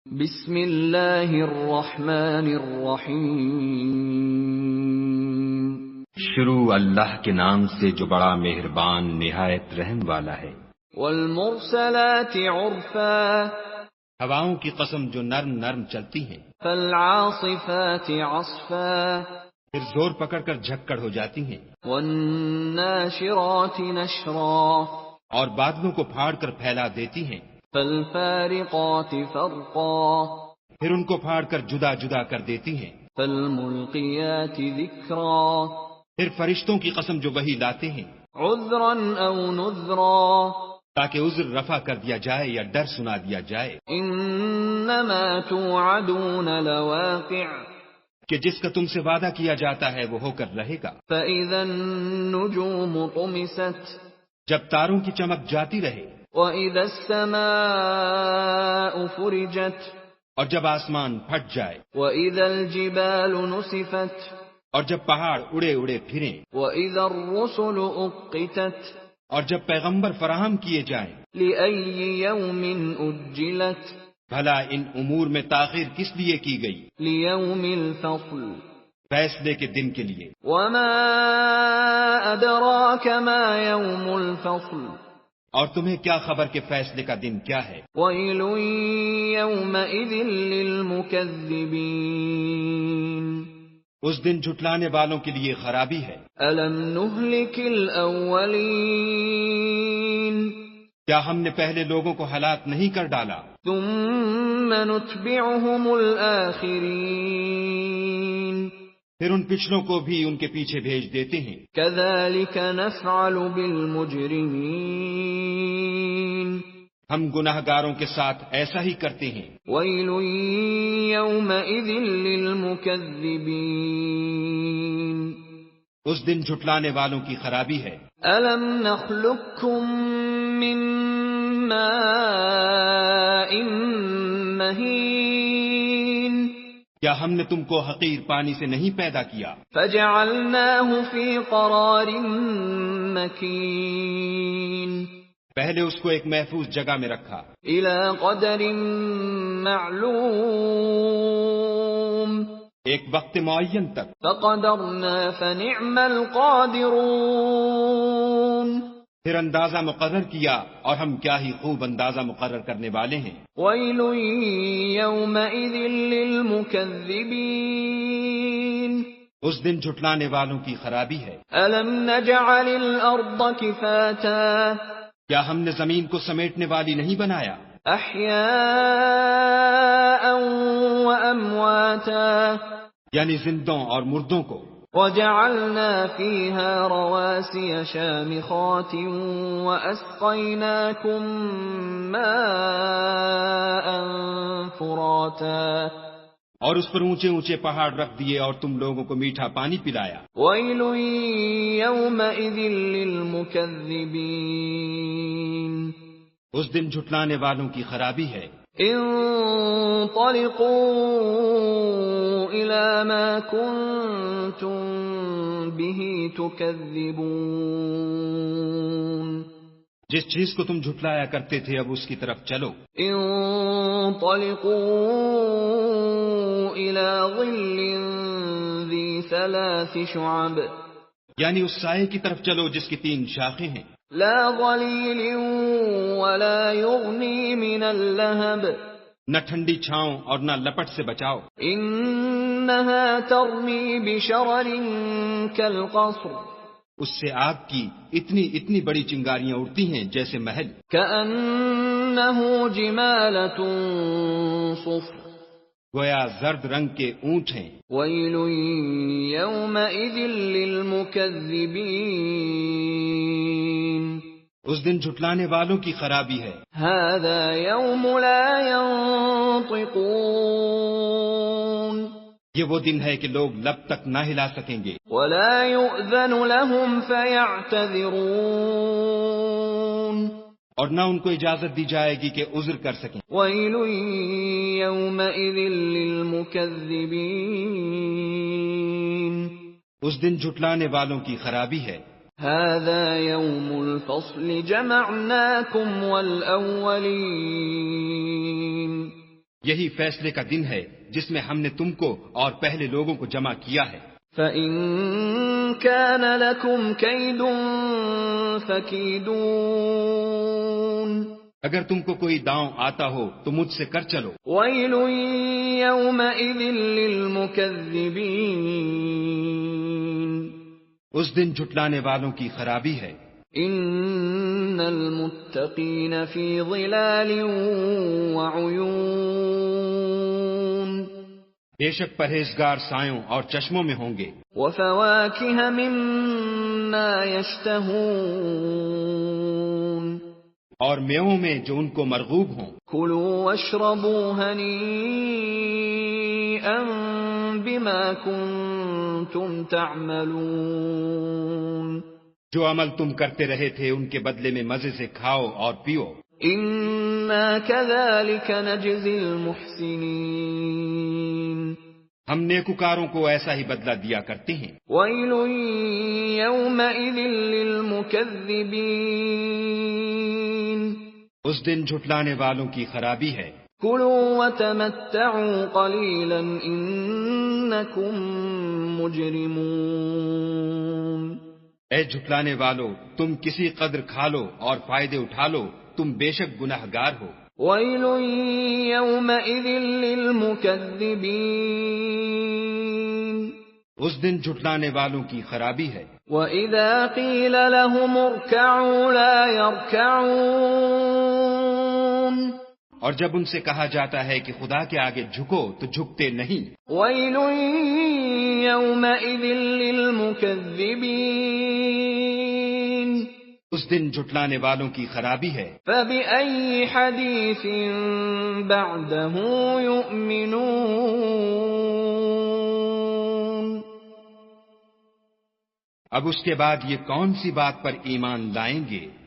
بسم اللہ الرحمن الرحیم۔ شروع اللہ کے نام سے جو بڑا مہربان نہایت رحم والا ہے۔ والمرسلات عرفا، ہواؤں کی قسم جو نرم نرم چلتی ہیں۔ فالعاصفات عصفا، پھر زور پکڑ کر جھکڑ ہو جاتی ہیں۔ والناشرات نشرا، اور بادلوں کو پھاڑ کر پھیلا دیتی ہیں۔ فالفارقات فرقا، پھر ان کو پھاڑ کر جدا جدا کر دیتی ہیں۔ فالملقیات ذکرا، پھر فرشتوں کی قسم جو وحی لاتے ہیں، عذرا او نذرا، تاکہ عذر رفع کر دیا جائے یا ڈر سنا دیا جائے، انما توعدون لواقع، کہ جس کا تم سے وعدہ کیا جاتا ہے وہ ہو کر رہے گا۔ فإذا النجوم طمست، جب تاروں کی چمک جاتی رہے، وإذا السماء فرجت، اور جب آسمان پھٹ جائے، وإذا الجبال نسفت، اور جب پہاڑ اڑے اڑے پھریں، وإذا الرسل أقتت، اور جب پیغمبر فراہم کیے جائیں، لأي يوم أجلت، بھلا ان امور میں تاخیر کس لیے کی گئی؟ ليوم الفصل، فیصلے کے دن کے لیے۔ وما أدراك ما يوم الفصل، اور تمہیں کیا خبر کہ فیصلے کا دن کیا ہے؟ ويل يومئذ للمكذبين، اس دن جھٹلانے والوں کے لیے خرابی ہے۔ ألم نهلك الأولين، کیا ہم نے پہلے لوگوں کو ہلاک نہیں کر ڈالا؟ ثم نتبعهم الآخرين، پھر ان پچھلوں کو بھی ان کے پیچھے بھیج دیتے ہیں۔ كذلك نفعل بالمجرمين، ہم گناہ گاروں کے ساتھ ایسا ہی کرتے ہیں۔ ويل يومئذ للمكذبين، اس دن جھٹلانے والوں کی خرابی ہے۔ ألم نخلقكم من ماء مهين، کیا ہم نے تم کو حقیر پانی سے نہیں پیدا کیا؟ فجعلناه في قرار مكين، پہلے اس کو ایک محفوظ جگہ میں رکھا، إلى قدر معلوم، ایک وقت معین تک، فقدرنا فنعم القادرون، پھر اندازہ مقرر کیا اور ہم کیا ہی خوب اندازہ مقرر کرنے والے ہیں۔ ويل يومئذ للمكذبين، اس دن جھٹلانے والوں کی خرابی ہے۔ ألم نجعل الأرض كفاتا، کیا ہم نے زمین کو سمیٹنے والی نہیں بنایا؟ أحياء وأمواتا، یعنی زندوں اور مردوں کو، وجعلنا فيها رواسي شامخات وأسقيناكم ماء فراتا، اور اس پر اونچے اونچے پہاڑ رکھ دیے اور تم لوگوں کو میٹھا پانی پلایا۔ ويل يومئذ للمكذبين، اس دن جھٹلانے والوں کی خرابی ہے۔ انطلقوا إلى ما كنتم به تكذبون، جس چیز کو تم جھٹلایا کرتے تھے اب اس کی طرف چلو۔ انطلقوا إلى ظل ذي 3 شعب، یعنی اس سائے کی طرف چلو جس کی 3 شاخیں ہیں، لا ظليل ولا يغني من اللهب، نہ ٹھنڈی چھاؤں اور نہ لپٹ سے بچاؤ۔ إنها ترمي بشرر كالقصر، اس سے آگ کی اتنی بڑی چنگاریاں اڑتی ہیں جیسے محل، كأنه جمالة صفر، گویا زرد رنگ کے اونٹ ہیں۔ ويل يومئذ للمكذبين، اس دن جھٹلانے والوں کی خرابی ہے۔ هذا يوم لا ينطقون، یہ وہ دن ہے کہ لوگ لب تک نہ ہلا سکیں گے، ولا يؤذن لهم فيعتذرون، اور نہ ان کو اجازت دی جائے گی کہ عذر کر سکیں۔ ويل يومئذ للمكذبين، اس دن جھٹلانے والوں کی خرابی ہے۔ هذا يوم الفصل جمعناكم والأولين، یہی فیصلے کا دن ہے جس میں ہم نے تم کو اور پہلے لوگوں کو جمع کیا ہے۔ فَإِن كَانَ لَكُمْ كَيْدٌ فَكِيدُونِ اگر تم کو کوئی داؤں آتا ہو تو مجھ سے کر چلو۔ وَيْلٌ يَوْمَئِذٍ لِّلْمُكَذِّبِينَ اس دن جھٹلانے والوں کی خرابی ہے۔ ان المتقین فی ظلال وعیون بے شک پرہیزگار سایوں اور چشموں میں ہوں گے۔ وفواکہ مما یشتہون اور میووں میں جو ان کو مرغوب ہوں۔ کلوا واشربوا ہنیئا بما کنتم تعملون جو عمل تم کرتے رہے تھے ان کے بدلے میں مزے سے کھاؤ اور پیو۔ انا کذالک نجزی المحسنین ہم نیکوکاروں کو ایسا ہی بدلہ دیا کرتے ہیں۔ ویل یومئذ للمکذبین اس دن جھٹلانے والوں کی خرابی ہے۔ کلوا وتمتعوا قلیلا انکم مجرمون اے جھٹلانے والو، تم کسی قدر کھا لو اور فائدے اٹھا لو، تم بے شک گناہگار ہو۔ ویل یومئذ للمکذبین اس دن جھٹلانے والوں کی خرابی ہے۔ وَإِذَا قِيلَ لَهُمُ ارْكَعُوا لَا يَرْكَعُونَ اور جب ان سے کہا جاتا ہے کہ خدا کے آگے جھکو تو جھکتے نہیں۔ وَيْلٌ يَوْمَئِذٍ لِّلْمُكَذِّبِينَ اس دن جھٹلانے والوں کی خرابی ہے۔ فَبِأَيِّ حَدِيثٍ بَعْدَهُ يُؤْمِنُونَ اب اس کے بعد یہ کون سی بات پر ایمان لائیں گے؟